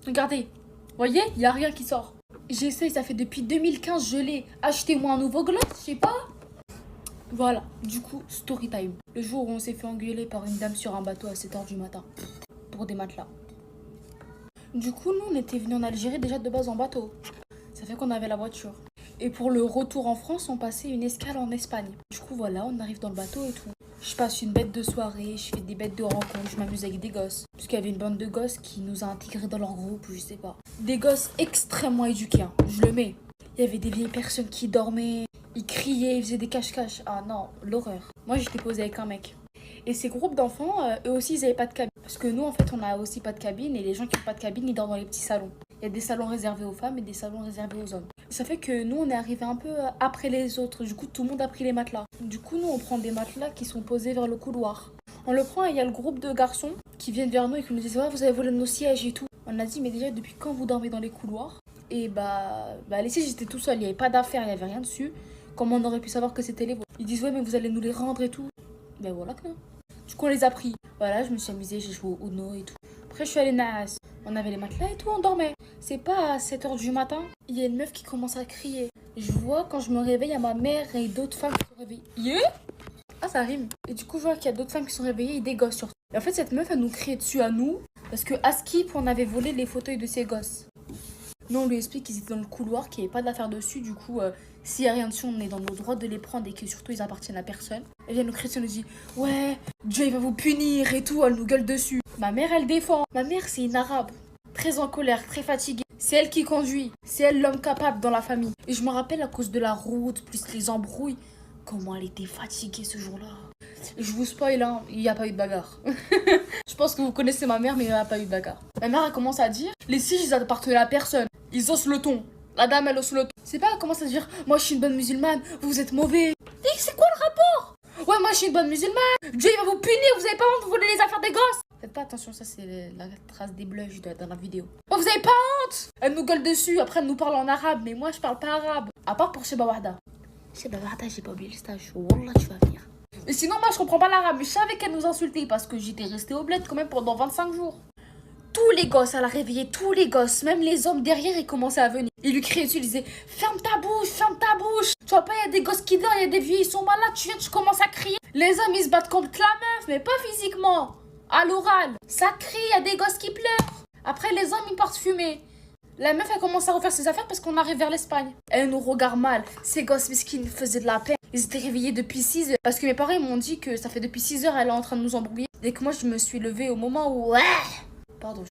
Regardez. Voyez, il n'y a rien qui sort. J'essaye, ça fait depuis 2015, je l'ai. Achetez-moi un nouveau gloss, je sais pas. Voilà, du coup, story time. Le jour où on s'est fait engueuler par une dame sur un bateau à 7h du matin. Pour des matelas. Du coup, nous, on était venus en Algérie déjà de base en bateau. Ça fait qu'on avait la voiture. Et pour le retour en France, on passait une escale en Espagne. Du coup, voilà, on arrive dans le bateau et tout. Je passe une bête de soirée, je fais des bêtes de rencontres, je m'amuse avec des gosses. Parce qu'il y avait une bande de gosses qui nous a intégrés dans leur groupe, je sais pas. Des gosses extrêmement éduqués, hein, je le mets. Il y avait des vieilles personnes qui dormaient, ils criaient, ils faisaient des cache-cache. Ah non, l'horreur. Moi, j'étais posée avec un mec. Et ces groupes d'enfants, eux aussi, ils avaient pas de cabine. Parce que nous, en fait, on a aussi pas de cabine. Et les gens qui ont pas de cabine, ils dorment dans les petits salons. Il y a des salons réservés aux femmes et des salons réservés aux hommes. Ça fait que nous, on est arrivé un peu après les autres. Du coup, tout le monde a pris les matelas. Du coup, nous, on prend des matelas qui sont posés vers le couloir. On le prend et il y a le groupe de garçons qui viennent vers nous et qui nous disent ouais, vous avez volé nos sièges et tout. On a dit, mais déjà, depuis quand vous dormez dans les couloirs? Et les sièges, j'étais tout seul. Il n'y avait pas d'affaires, il n'y avait rien dessus. Comment on aurait pu savoir que c'était les vôtres? Ils disent, ouais, mais vous allez nous les rendre et tout. Ben voilà que non. Du coup, on les a pris. Voilà, je me suis amusée, j'ai joué au Uno et tout. Après, je suis allée nasse. On avait les matelas et tout, on dormait. C'est pas à 7h du matin, il y a une meuf qui commence à crier. Je vois, quand je me réveille, il y a ma mère et d'autres femmes qui sont réveillées. Yeah. Ah, ça rime. Et du coup, je vois qu'il y a d'autres femmes qui sont réveillées et des gosses surtout. Et en fait, cette meuf, elle nous criait dessus à nous parce que à Skip, on avait volé les fauteuils de ses gosses. Nous, on lui explique qu'ils étaient dans le couloir, qu'il n'y avait pas d'affaire dessus. Du coup, s'il n'y a rien dessus, on est dans nos droits de les prendre et que surtout, ils appartiennent à personne. Elle vient nous crier, elle nous dit ouais, Dieu, il va vous punir et tout. Elle nous gueule dessus. Ma mère, elle défend. Ma mère, c'est une arabe. Très en colère, très fatiguée. C'est elle qui conduit. C'est elle l'homme capable dans la famille. Et je me rappelle à cause de la route, plus les embrouilles, comment elle était fatiguée ce jour-là. Je vous spoil, hein, il n'y a pas eu de bagarre. Je pense que vous connaissez ma mère, mais il n'y a pas eu de bagarre. Ma mère, elle commence à dire les sièges, ils appartenaient à personne. Ils osent le ton. La dame, elle ose le ton. C'est pas, elle commence à dire moi, je suis une bonne musulmane, vous êtes mauvais. Et c'est quoi le rapport? Ouais, moi, je suis une bonne musulmane. Dieu, il va vous punir, vous avez pas honte, vous volez les affaires des gosses. Faites pas attention, ça, c'est la trace des blushs dans la vidéo. Oh, vous avez pas honte? Elle nous gueule dessus, après, elle nous parle en arabe, mais moi, je parle pas arabe. À part pour Sheba Wahda. Sheba Wahda, j'ai pas oublié le stage. Wallah, tu vas venir. Et sinon, moi, je comprends pas l'arabe. Mais je savais qu'elle nous insultait parce que j'étais restée au bled quand même pendant 25 jours. Tous les gosses, elle a réveillé tous les gosses. Même les hommes derrière, ils commençaient à venir. Ils lui criaient dessus, ils disaient ferme ta bouche, ferme ta bouche. Tu vois pas, il y a des gosses qui dorment, il y a des vieux, ils sont malades. Tu viens, tu commences à crier. Les hommes, ils se battent contre la meuf, mais pas physiquement. À l'oral. Ça crie, il y a des gosses qui pleurent. Après, les hommes, ils partent fumer. La meuf, elle commence à refaire ses affaires parce qu'on arrive vers l'Espagne. Elle nous regarde mal. Ces gosses mesquines faisaient de la peine. Ils étaient réveillés depuis 6 heures. Parce que mes parents m'ont dit que ça fait depuis 6 heures, elle est en train de nous embrouiller. Et que moi, je me suis levée au moment où... Ouais. Pardon.